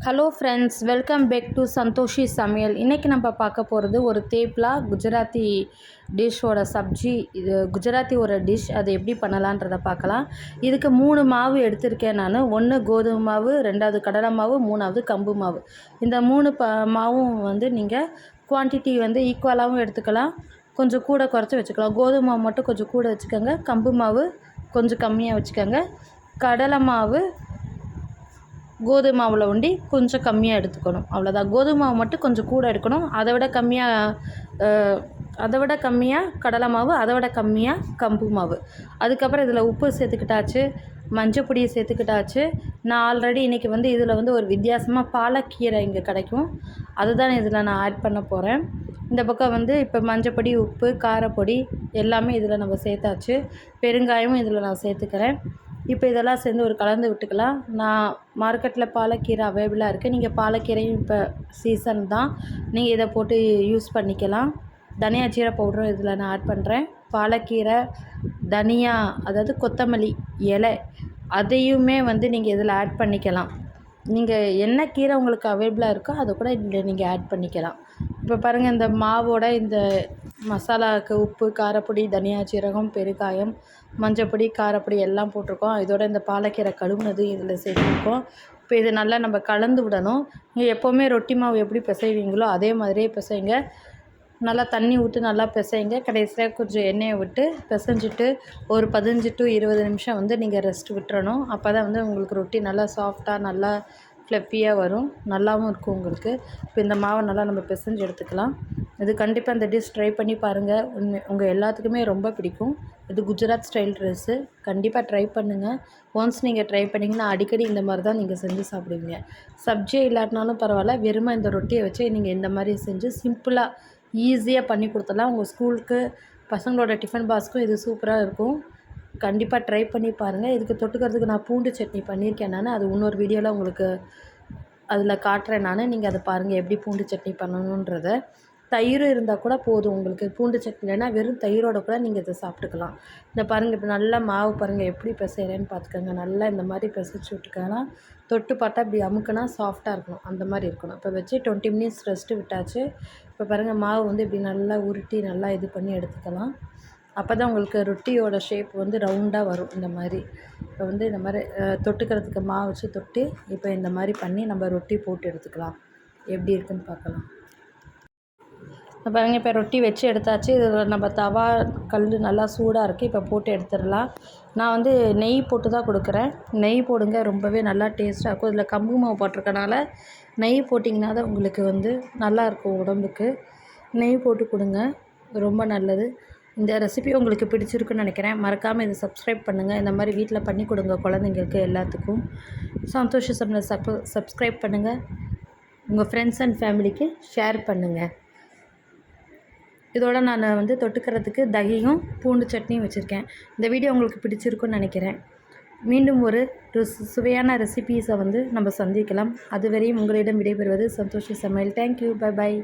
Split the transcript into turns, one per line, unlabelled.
Hello friends, welcome back to Santhoshi Samayal. இன்றைக்கி நம்ம பார்க்க போகிறது ஒரு தேப்லா குஜராத்தி டிஷ்ஷோட சப்ஜி. இது குஜராத்தி ஒரு டிஷ், அது எப்படி பண்ணலான்றதை பார்க்கலாம். இதுக்கு 3 மாவு எடுத்திருக்கேன் நான். 1 கோதுமை மாவு, 2வது கடலை மாவு, 3வது கம்பு மாவு. இந்த 3 மாவும் நீங்கள் குவான்டிட்டி ஈக்குவலாகவும் எடுத்துக்கலாம், கொஞ்சம் கூட குறைச்சி வச்சுக்கலாம். கோதுமை மாவு மட்டும் கொஞ்சம் கூட வச்சுக்கோங்க, கம்பு மாவு கொஞ்சம் கம்மியாக வச்சுக்கோங்க, கடலை மாவு கோதுமை மாவில் கொஞ்சம் கம்மியாக எடுத்துக்கணும். அவ்வளோதான். கோதுமை மாவு மட்டும் கொஞ்சம் கூட எடுக்கணும், அதை விட கம்மியாக கடலை மாவு, அதை விட கம்மியாக கம்பு மாவு. அதுக்கப்புறம் இதில் உப்பு சேர்த்துக்கிட்டாச்சு, மஞ்சப்பொடியை சேர்த்துக்கிட்டாச்சு. நான் ஆல்ரெடி இன்றைக்கி இதில் ஒரு வித்தியாசமாக பாலக்கீரை இங்கே கிடைக்கும், அதுதான் இதில் நான் ஆட் பண்ண போகிறேன். இந்த பக்கம் இப்போ மஞ்சப்பொடி, உப்பு, காரப்பொடி எல்லாமே இதில் நம்ம சேர்த்தாச்சு. பெருங்காயமும் இதில் நான் சேர்த்துக்கிறேன். இப்போ இதெல்லாம் சேர்ந்து ஒரு கலந்து விட்டுக்கலாம். நான் மார்க்கெட்டில் பாலக்கீரை அவைலபிளாக இருக்குது. நீங்கள் பாலக்கீரையும் இப்போ சீசன் தான், நீங்கள் இதை போட்டு யூஸ் பண்ணிக்கலாம். தனியா ஜீரா பவுடரும் இதில் நான் ஆட் பண்ணுறேன். பாலக்கீரை, தனியா, அதாவது கொத்தமல்லி இலை, அதையுமே நீங்கள் இதில் ஆட் பண்ணிக்கலாம். நீங்கள் என்ன கீரை உங்களுக்கு அவைலபிளாக இருக்கோ அதை கூட இதில் நீங்கள் ஆட் பண்ணிக்கலாம். இப்போ பாருங்கள், இந்த மாவோட இந்த மசாலாவுக்கு உப்பு, காரப்பொடி, தனியா சீரகம், பெருங்காயம், மஞ்சப்பொடி, காரப்பொடி எல்லாம் போட்டிருக்கோம். இதோட இந்த பாலக்கீரை கழுவுனது இதில் சேர்த்துருக்கோம். இப்போ இது நல்லா நம்ம கலந்து விடணும். நீங்கள் எப்போவுமே ரொட்டி மாவு எப்படி பிசைவீங்களோ அதே மாதிரியே பிசைங்க. நல்லா தண்ணி ஊற்றி நல்லா பிசைங்க. கடைசியாக கொஞ்சம் எண்ணெயை விட்டு பிசைஞ்சிட்டு ஒரு 15 to 20 நிமிஷம் நீங்கள் ரெஸ்ட் விட்டுறணும். அப்போ தான் உங்களுக்கு ரொட்டி நல்லா சாஃப்டாக நல்லா ஃப்ளஃபியாக வரும், நல்லாவும் இருக்கும் உங்களுக்கு. இப்போ இந்த மாவை நல்லா நம்ம பிசைஞ்சு எடுத்துக்கலாம். இது கண்டிப்பாக இந்த டிஷ் ட்ரை பண்ணி பாருங்கள். உங்கள் எல்லாத்துக்குமே ரொம்ப பிடிக்கும். இது குஜராத் ஸ்டைல் ட்ரெஸ்ஸு, கண்டிப்பாக ட்ரை பண்ணுங்கள். ஒன்ஸ் நீங்கள் ட்ரை பண்ணிங்கன்னா அடிக்கடி இந்த மாதிரி தான் நீங்கள் செஞ்சு சாப்பிடுவீங்க. சப்ஜியே இல்லாட்டினாலும் பரவாயில்ல, வெறுமை இந்த ரொட்டியை வச்சு நீங்கள் இந்த மாதிரி செஞ்சு சிம்பிளாக ஈஸியாக பண்ணி கொடுத்துடலாம். உங்கள் ஸ்கூலுக்கு, பசங்களோட டிஃபன் பாக்ஸ்க்கும் இது சூப்பராக இருக்கும். கண்டிப்பாக ட்ரை பண்ணி பாருங்கள். இதுக்கு தொட்டுக்கிறதுக்கு நான் பூண்டு சட்னி பண்ணியிருக்கேன் நான், அது இன்னொரு வீடியோவில் உங்களுக்கு அதில் காட்டுறேன் நான். நீங்கள் அதை பாருங்கள் எப்படி பூண்டு சட்னி பண்ணணுன்றதை. தயிர் இருந்தால் கூட போதும் உங்களுக்கு. பூண்டு சட்னி இல்லைன்னா வெறும் தயிரோட கூட நீங்கள் இதை சாப்பிட்டுக்கலாம். இந்த பாருங்கள், இப்போ நல்லா மாவு பாருங்கள் எப்படி பிசைகிறேன்னு பார்த்துக்கோங்க. நல்லா இந்த மாதிரி பிசைச்சி விட்டுக்கோங்கன்னா, தொட்டு பார்த்தா இப்படி அமுக்குனா சாஃப்டாக இருக்கணும், அந்த மாதிரி இருக்கணும். இப்போ வச்சு 20 மினிட்ஸ் ரெஸ்ட்டு விட்டாச்சு. இப்போ பாருங்கள், மாவு இப்படி நல்லா உருட்டி நல்லா இது பண்ணி எடுத்துக்கலாம். அப்போ தான் உங்களுக்கு ரொட்டியோட ஷேப் ரவுண்டாக வரும். இந்த மாதிரி இப்போ இந்த மாதிரி தொட்டுக்கிறதுக்கு மாவு வச்சு தொட்டு இப்போ இந்த மாதிரி பண்ணி நம்ம ரொட்டி போட்டு எடுத்துக்கலாம். எப்படி இருக்குதுன்னு பார்க்கலாம். இப்போ பாருங்கள், இப்போ ரொட்டி வச்சு எடுத்தாச்சு. இதில் நம்ம தவா கல் நல்லா சூடாக இருக்குது, இப்போ போட்டு எடுத்துடலாம். நான் நெய் போட்டு தான் கொடுக்குறேன். நெய் போடுங்க, ரொம்பவே நல்லா டேஸ்ட்டாக இருக்கும். இதில் கம்பு மாவு போட்டிருக்கனால நெய் போட்டிங்கன்னா தான் உங்களுக்கு நல்லாயிருக்கும் உடம்புக்கு. நெய் போட்டு கொடுங்க, ரொம்ப நல்லது. இந்த ரெசிபி உங்களுக்கு பிடிச்சிருக்குன்னு நினைக்கிறேன். மறக்காமல் இதை சப்ஸ்கிரைப் பண்ணுங்கள். இந்த மாதிரி வீட்டில் பண்ணி கொடுங்க குழந்தைங்களுக்கு எல்லாத்துக்கும். சந்தோஷ சமையல் சப்ஸ்கிரைப் பண்ணுங்கள். உங்கள் ஃப்ரெண்ட்ஸ் அண்ட் ஃபேமிலிக்கு ஷேர் பண்ணுங்கள். இதோட நான் தொட்டுக்கிறதுக்கு தகியும் பூண்டு சட்னியும் வச்சுருக்கேன். இந்த வீடியோ உங்களுக்கு பிடிச்சிருக்குன்னு நினைக்கிறேன். மீண்டும் ஒரு சுவையான ரெசிபீஸை நம்ம சந்திக்கலாம். அதுவரையும் உங்களிடம் விடைபெறுவது சந்தோஷ சமையல். Thank you, bye bye.